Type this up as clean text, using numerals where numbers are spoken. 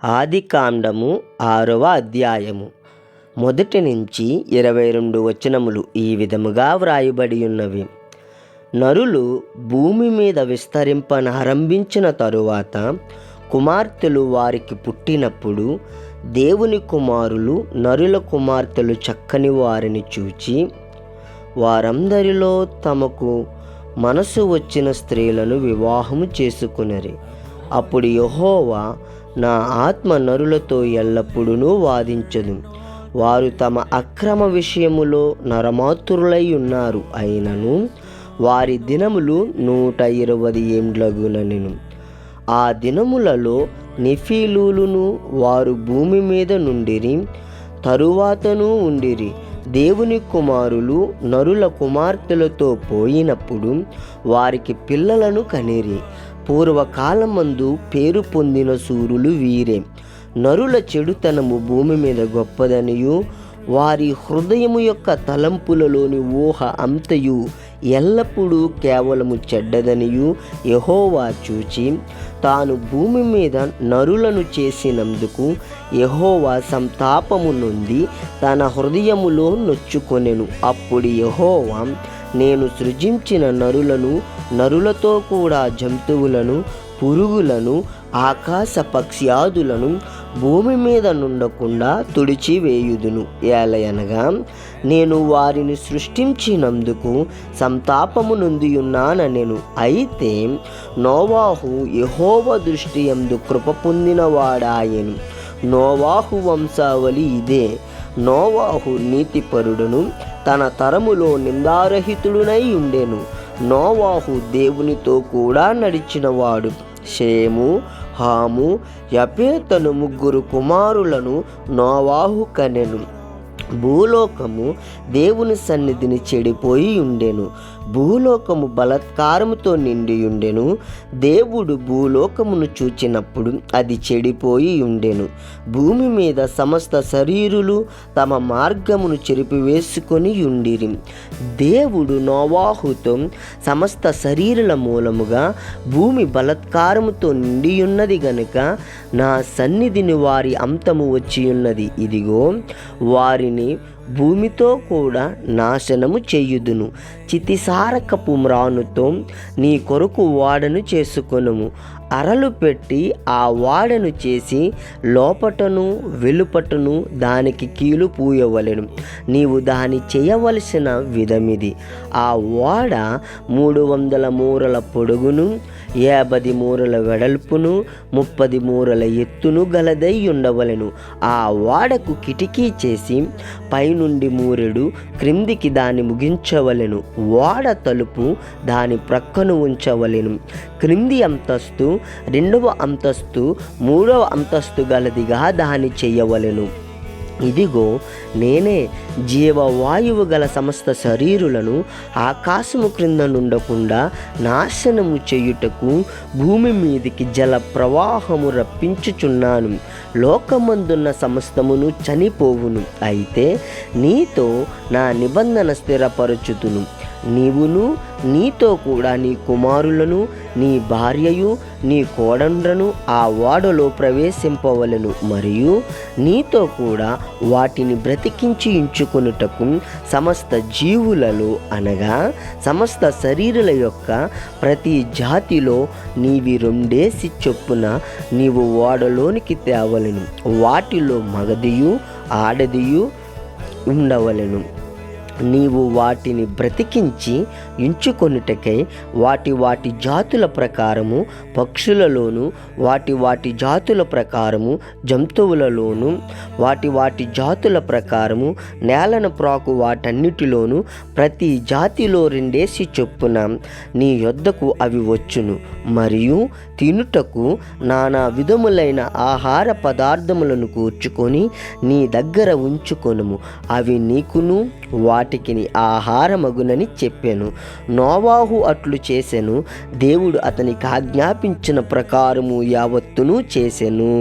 ఆదికాండము 6వ అధ్యాయము 1 నుంచి 22 వచనములు ఈ విధముగా వ్రాయబడి ఉన్నవి. నరులు భూమి మీద విస్తరింపనారంభించిన తరువాత కుమార్తెలు వారికి పుట్టినప్పుడు దేవుని కుమారులు నరుల కుమార్తెలు చక్కని వారిని చూచి వారందరిలో తమకు మనసు వచ్చిన స్త్రీలను వివాహము చేసుకునిరి. అప్పుడు యెహోవా, నా ఆత్మ నరులతో ఎల్లప్పుడూ వాదించదు. వారు తమ అక్రమ విషయములో నరమాతురులై ఉన్నారు. అయినను వారి దినములు 120 ఏండ్లగునెను. ఆ దినములలో నెఫీలులను వారు భూమి మీద నుండిరి, తరువాతను ఉండిరి. దేవుని కుమారులు నరుల కుమార్తెలతో పోయినప్పుడు వారికి పిల్లలను కనిరి. పూర్వకాలమందు పేరు పొందిన శూరులు వీరే. నరుల చెడుతనము భూమి మీద గొప్పదనియు వారి హృదయము యొక్క తలంపులలోని ఊహ అంతయు ఎల్లప్పుడూ కేవలము చెడ్డదనియు యెహోవా చూచి తాను భూమి మీద నరులను చేసినందుకు యెహోవా సంతాపము నొంది తన హృదయములో నొచ్చుకొనెను. అప్పుడు యెహోవా, నేను సృజించిన నరులను, నరులతో కూడా జంతువులను, పురుగులను, ఆకాశ పక్ష్యాదులను భూమి మీద నుండకుండా తుడిచివేయుదును. ఏలయనగా నేను వారిని సృష్టించినందుకు సంతాపము నొందియున్నానెను. అయితే నోవాహు యెహోవా దృష్టి యందు కృప పొందినవాడాయెను. నోవాహు వంశావళి ఇదే. నోవాహు నీతిపరుడును, తన తరములో నిందారహితుడునై ఉండెను. నోవాహు దేవునితో కూడా నడిచినవాడు. షేము, హాము, యపేతను 3 కుమారులను నోవాహు కనెను. భూలోకము దేవుని సన్నిధిని చెడిపోయి ఉండెను. భూలోకము బలాత్కారముతో నిండి ఉండెను. దేవుడు భూలోకమును చూచినప్పుడు అది చెడిపోయి ఉండెను. భూమి మీద సమస్త శరీరులు తమ మార్గమును చెరిపివేసుకొని ఉండిరి. దేవుడు నోవాహుతో, సమస్త శరీరుల మూలముగా భూమి బలాత్కారముతో నిండి ఉన్నది గనుక నా సన్నిధిని వారి అంతము వచ్చి ఉన్నది. ఇదిగో వారిని భూమితో కూడా నాశనము చేయుదును. చితిసారకపు మ్రానుతో నీ కొరకు వాడను చేసుకొనుము. అరలు పెట్టి ఆ వాడను చేసి లోపటను వెలుపటను దానికి కీలు పూయవలెను. నీవు దాని చేయవలసిన విధమిది. ఆ వాడ 300 మూరల పొడుగును, 50 మూరల వెడల్పును, 30 మూరల ఎత్తును గలదై ఉండవలెను. ఆ వాడకు కిటికీ చేసి పైనుండి మూరెడు క్రిందికి దాన్ని ముగించవలెను. వాడ తలుపు దాని ప్రక్కను ఉంచవలెను. క్రింది అంతస్తు, 2వ అంతస్తు, 3వ అంతస్తు గలదిగా దాన్ని చెయ్యవలెను. ఇదిగో నేనే జీవవాయువు గల సమస్త శరీరులను ఆకాశము క్రింద నుండకుండా నాశనము చేయుటకు భూమి మీదికి జల ప్రవాహము రప్పించుచున్నాను. లోకమందున్న సమస్తమును చనిపోవును. అయితే నీతో నా నిబంధన స్థిరపరచుతును. నీవును నీతో కూడా నీ కుమారులను, నీ భార్యయు, నీ కోడండ్రను ఆ వాడలో ప్రవేశింపవలెను. మరియు నీతో కూడా వాటిని బ్రతికించి ఉంచుకొనుటకు సమస్త జీవులలో అనగా సమస్త శరీరుల యొక్క ప్రతి జాతిలో నీవి 2 చొప్పున నీవు ఓడలోనికి తేవలెను. వాటిలో మగదియు ఆడదియు ఉండవలెను. నీవు వాటిని బ్రతికించి ఉంచుకొనుటకై వాటి జాతుల ప్రకారము పక్షులలోను, వాటి జాతుల ప్రకారము జంతువులలోను, వాటి జాతుల ప్రకారము నేలను ప్రాకు వాటన్నిటిలోను ప్రతి జాతిలో 2 చొప్పున నీ యొద్దకు అవి వచ్చును. మరియు తినుటకు నానా విధములైన ఆహార పదార్థములను కూర్చుకొని నీ దగ్గర ఉంచుకొనుము. అవి నీకును వాటికి ఆహారమగునని చెప్పెను. నోవాహు అట్లు చేసెను. దేవుడు అతనికి ఆజ్ఞాపించిన ప్రకారము యావత్తును చేసెను.